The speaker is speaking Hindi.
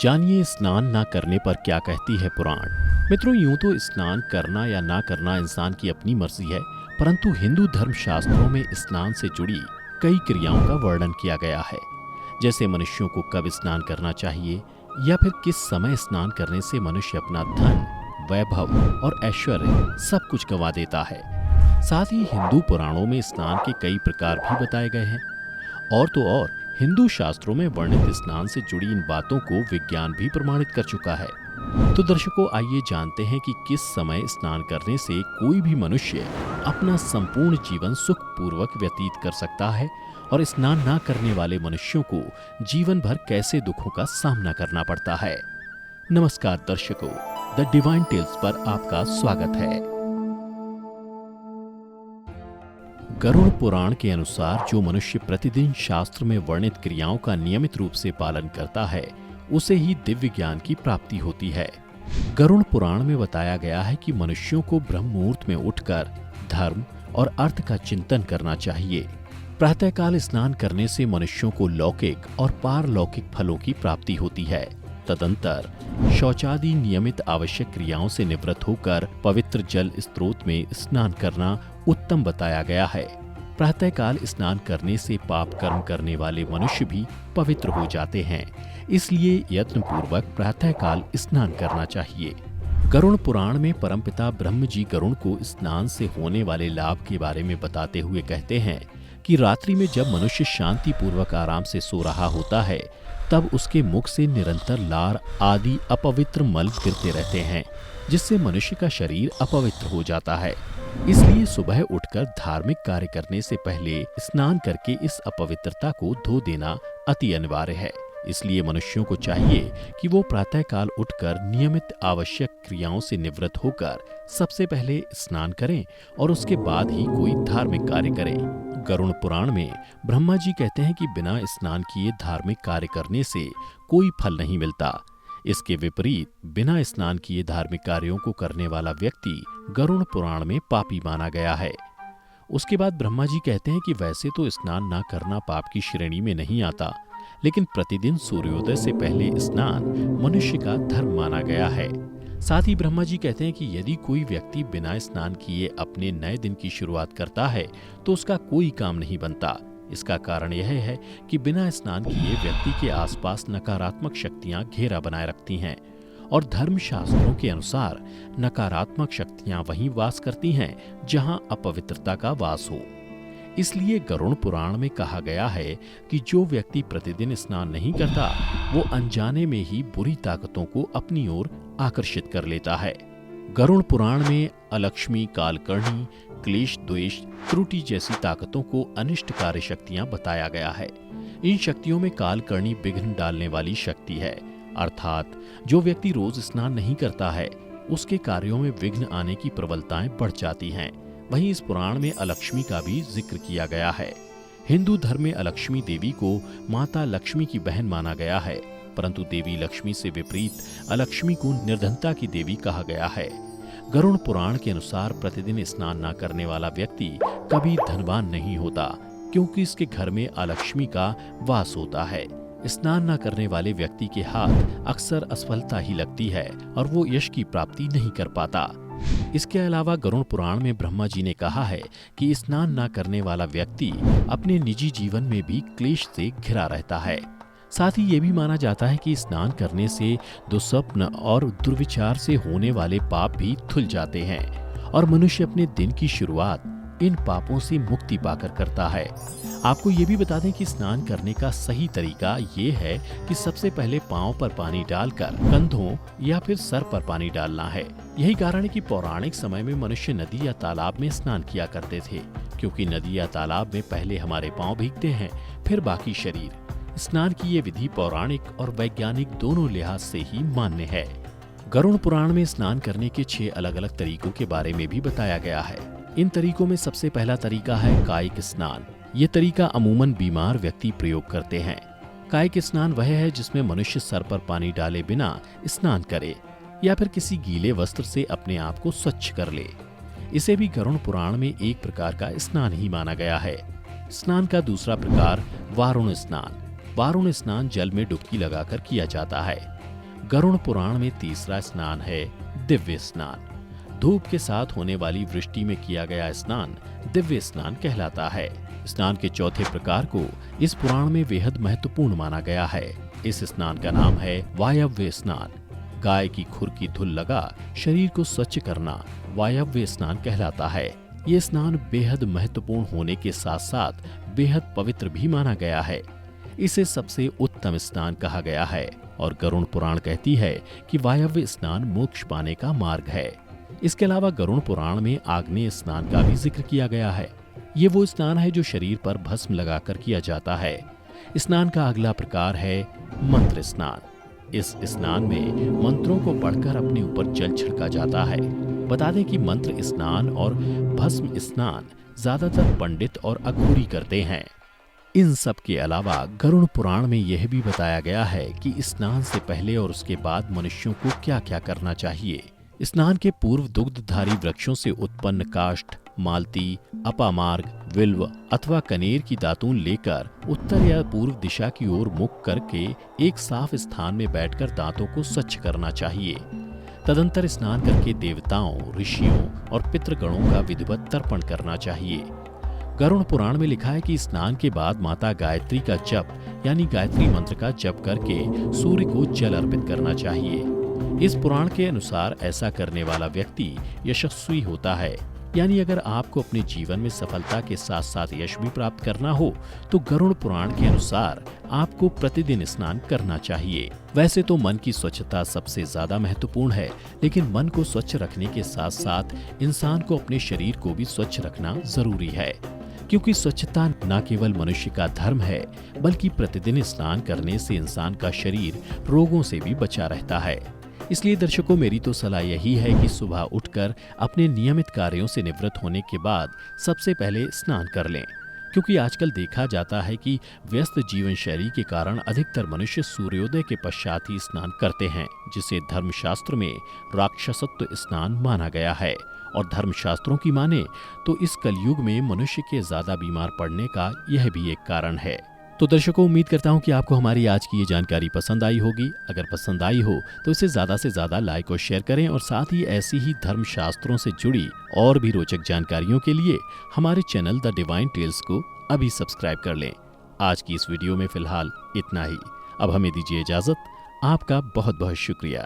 जानिए स्नान ना करने पर क्या कहती है पुराण। मित्रों, यूं तो स्नान करना या ना करना इंसान की अपनी मर्जी है, परंतु हिंदू धर्म शास्त्रों में स्नान से जुड़ी कई क्रियाओं का वर्णन किया गया है। जैसे मनुष्यों को कब स्नान करना चाहिए या फिर किस समय स्नान करने से मनुष्य अपना धन, वैभव और ऐश्वर्य सब कुछ गंवा देता है। साथ ही हिंदू पुराणों में स्नान के कई प्रकार भी बताए गए हैं। और तो और हिंदू शास्त्रों में वर्णित स्नान से जुड़ी इन बातों को विज्ञान भी प्रमाणित कर चुका है। तो दर्शकों, आइए जानते हैं कि किस समय स्नान करने से कोई भी मनुष्य अपना संपूर्ण जीवन सुखपूर्वक व्यतीत कर सकता है और स्नान ना करने वाले मनुष्यों को जीवन भर कैसे दुखों का सामना करना पड़ता है। नमस्कार दर्शकों, द डिवाइन टेल्स पर आपका स्वागत है। गरुड़ पुराण के अनुसार जो मनुष्य प्रतिदिन शास्त्र में वर्णित क्रियाओं का नियमित रूप से पालन करता है, उसे ही दिव्य ज्ञान की प्राप्ति होती है। गरुड़ पुराण में बताया गया है कि मनुष्यों को ब्रह्म मुहूर्त में उठकर धर्म और अर्थ का चिंतन करना चाहिए। प्रातःकाल स्नान करने से मनुष्यों को लौकिक और पारलौकिक फलों की प्राप्ति होती है। तदंतर शौचादि नियमित आवश्यक क्रियाओं से निवृत्त होकर पवित्र जल स्रोत में स्नान करना उत्तम बताया गया है। प्रातःकाल स्नान करने से पाप कर्म करने वाले मनुष्य भी पवित्र हो जाते हैं, इसलिए यत्न पूर्वक प्रातःकाल स्नान करना चाहिए। गरुड़ पुराण में परमपिता ब्रह्म जी गरुड़ को स्नान से होने वाले लाभ के बारे में बताते हुए कहते हैं कि रात्रि में जब मनुष्य शांति पूर्वक आराम से सो रहा होता है, तब उसके मुख से निरंतर लार आदि अपवित्र मल गिरते रहते हैं, जिससे मनुष्य का शरीर अपवित्र हो जाता है। इसलिए सुबह उठकर धार्मिक कार्य करने से पहले स्नान करके इस अपवित्रता को धो देना अति अनिवार्य है। इसलिए मनुष्यों को चाहिए कि वो प्रातःकाल उठकर नियमित आवश्यक क्रियाओं से निवृत्त होकर सबसे पहले स्नान करें और उसके बाद ही कोई धार्मिक कार्य करें। गरुड़ पुराण में ब्रह्मा जी कहते हैं कि बिना स्नान किए धार्मिक कार्य करने से कोई फल नहीं मिलता। इसके विपरीत बिना स्नान किए धार्मिक कार्यों को करने वाला व्यक्ति गरुड़ पुराण में पापी माना गया है। उसके बाद ब्रह्मा जी कहते हैं कि वैसे तो स्नान ना करना पाप की श्रेणी में नहीं आता, लेकिन प्रतिदिन सूर्योदय से पहले स्नान मनुष्य का धर्म माना गया है। साथ ही ब्रह्मा जी कहते हैं कि यदि कोई व्यक्ति बिना स्नान किए अपने नए दिन की शुरुआत करता है तो उसका कोई काम नहीं बनता। इसका कारण यह है कि बिना स्नान किए व्यक्ति के आसपास नकारात्मक शक्तियां घेरा बनाए रखती हैं और धर्म शास्त्रों के अनुसार नकारात्मक शक्तियां वहीं वास करती हैं जहां अपवित्रता का वास हो। इसलिए गरुड़ पुराण में कहा गया है कि जो व्यक्ति प्रतिदिन स्नान नहीं करता, वो अनजाने में ही बुरी ताकतों को अपनी ओर आकर्षित कर लेता है। गरुड़ पुराण में अलक्ष्मी, कालकर्णी, क्लेश, द्वेष, त्रुटि जैसी ताकतों को अनिष्टकारी शक्तियां बताया गया है। इन शक्तियों में कालकर्णी विघ्न डालने वाली शक्ति है, अर्थात जो व्यक्ति रोज स्नान नहीं करता है, उसके कार्यों में विघ्न आने की प्रबलताएं बढ़ जाती हैं। वहीं इस पुराण में अलक्ष्मी का भी जिक्र किया गया है। हिंदू धर्म में अलक्ष्मी देवी को माता लक्ष्मी की बहन माना गया है, परंतु देवी लक्ष्मी से विपरीत अलक्ष्मी को निर्धनता की देवी कहा गया है। गरुड़ पुराण के अनुसार प्रतिदिन स्नान न करने वाला व्यक्ति कभी धनवान नहीं होता, क्योंकि इसके घर में अलक्ष्मी का वास होता है। स्नान न करने वाले व्यक्ति के हाथ अक्सर असफलता ही लगती है और वो यश की प्राप्ति नहीं कर पाता। इसके अलावा गरुड़ पुराण में ब्रह्मा जी ने कहा है कि स्नान न करने वाला व्यक्ति अपने निजी जीवन में भी क्लेश से घिरा रहता है। साथ ही ये भी माना जाता है कि स्नान करने से दुस्वप्न और दुर्विचार से होने वाले पाप भी धुल जाते हैं और मनुष्य अपने दिन की शुरुआत इन पापों से मुक्ति पाकर करता है। आपको ये भी बता दें कि स्नान करने का सही तरीका ये है कि सबसे पहले पांव पर पानी डालकर कंधों या फिर सर पर पानी डालना है। यही कारण है कि पौराणिक समय में मनुष्य नदी या तालाब में स्नान किया करते थे, क्योंकि नदी या तालाब में पहले हमारे पांव भीगते हैं, फिर बाकी शरीर। स्नान की ये विधि पौराणिक और वैज्ञानिक दोनों लिहाज से ही मान्य है। गरुड़ पुराण में स्नान करने के 6 अलग अलग तरीकों के बारे में भी बताया गया है। इन तरीकों में सबसे पहला तरीका है कायिक स्नान। ये तरीका अमूमन बीमार व्यक्ति प्रयोग करते हैं। कायिक स्नान वह है जिसमें मनुष्य सर पर पानी डाले बिना स्नान करे या फिर किसी गीले वस्त्र से अपने आप को स्वच्छ कर ले। इसे भी गरुड़ पुराण में एक प्रकार का स्नान ही माना गया है। स्नान का दूसरा प्रकार वारुण स्नान। वारुण स्नान जल में डुबकी लगाकर किया जाता है। गरुड़ पुराण में तीसरा स्नान है दिव्य स्नान। धूप के साथ होने वाली वृष्टि में किया गया स्नान दिव्य स्नान कहलाता है। स्नान के चौथे प्रकार को इस पुराण में बेहद महत्वपूर्ण माना गया है। इस स्नान का नाम है वायव्य स्नान। गाय की खुर की धुल लगा शरीर को स्वच्छ करना वायव्य स्नान कहलाता है। ये स्नान बेहद महत्वपूर्ण होने के साथ साथ बेहद पवित्र भी माना गया है। इसे सबसे उत्तम स्नान कहा गया है और गरुड़ पुराण कहती है कि वायव्य स्नान मोक्ष पाने का मार्ग है। इसके अलावा गरुड़ पुराण में आग्नेय स्नान का भी जिक्र किया गया है। ये वो स्नान है जो शरीर पर भस्म लगाकर किया जाता है। स्नान का अगला प्रकार है मंत्र स्नान। इस स्नान में मंत्रों को पढ़कर अपने ऊपर जल छिड़का जाता है। बता दें कि मंत्र स्नान और भस्म स्नान ज्यादातर पंडित और अघोरी करते हैं। इन सब के अलावा गरुड़ पुराण में यह भी बताया गया है कि स्नान से पहले और उसके बाद मनुष्यों को क्या क्या करना चाहिए। स्नान के पूर्व दुग्धधारी वृक्षों से उत्पन्न काष्ठ, मालती, अपामार्ग, विल्व अथवा कनेर की दातून लेकर उत्तर या पूर्व दिशा की ओर मुख करके एक साफ स्थान में बैठकर दांतों को स्वच्छ करना चाहिए। तदंतर स्नान करके देवताओं, ऋषियों और पितृगणों का विधिवत तर्पण करना चाहिए। गरुड़ पुराण में लिखा है कि स्नान के बाद माता गायत्री का जप यानी गायत्री मंत्र का जप करके सूर्य को जल अर्पित करना चाहिए। इस पुराण के अनुसार ऐसा करने वाला व्यक्ति यशस्वी होता है। यानी अगर आपको अपने जीवन में सफलता के साथ साथ यश भी प्राप्त करना हो तो गरुड़ पुराण के अनुसार आपको प्रतिदिन स्नान करना चाहिए। वैसे तो मन की स्वच्छता सबसे ज्यादा महत्वपूर्ण है, लेकिन मन को स्वच्छ रखने के साथ साथ इंसान को अपने शरीर को भी स्वच्छ रखना जरूरी है, क्योंकि स्वच्छता न केवल मनुष्य का धर्म है बल्कि प्रतिदिन स्नान करने से इंसान का शरीर रोगों से भी बचा रहता है। इसलिए दर्शकों, मेरी तो सलाह यही है कि सुबह उठकर अपने नियमित कार्यों से निवृत्त होने के बाद सबसे पहले स्नान कर लें, क्योंकि आजकल देखा जाता है कि व्यस्त जीवन शैली के कारण अधिकतर मनुष्य सूर्योदय के पश्चात ही स्नान करते हैं, जिसे धर्मशास्त्र में राक्षसत्व स्नान माना गया है। और धर्मशास्त्रों की माने तो इस कलयुग में मनुष्य के ज्यादा बीमार पड़ने का यह भी एक कारण है। तो दर्शकों, उम्मीद करता हूं कि आपको हमारी आज की ये जानकारी पसंद आई होगी। अगर पसंद आई हो तो इसे ज्यादा से ज्यादा लाइक और शेयर करें और साथ ही ऐसी ही धर्मशास्त्रों से जुड़ी और भी रोचक जानकारियों के लिए हमारे चैनल द डिवाइन टेल्स को अभी सब्सक्राइब कर लें। आज की इस वीडियो में फिलहाल इतना ही। अब हमें दीजिए इजाजत। आपका बहुत बहुत शुक्रिया।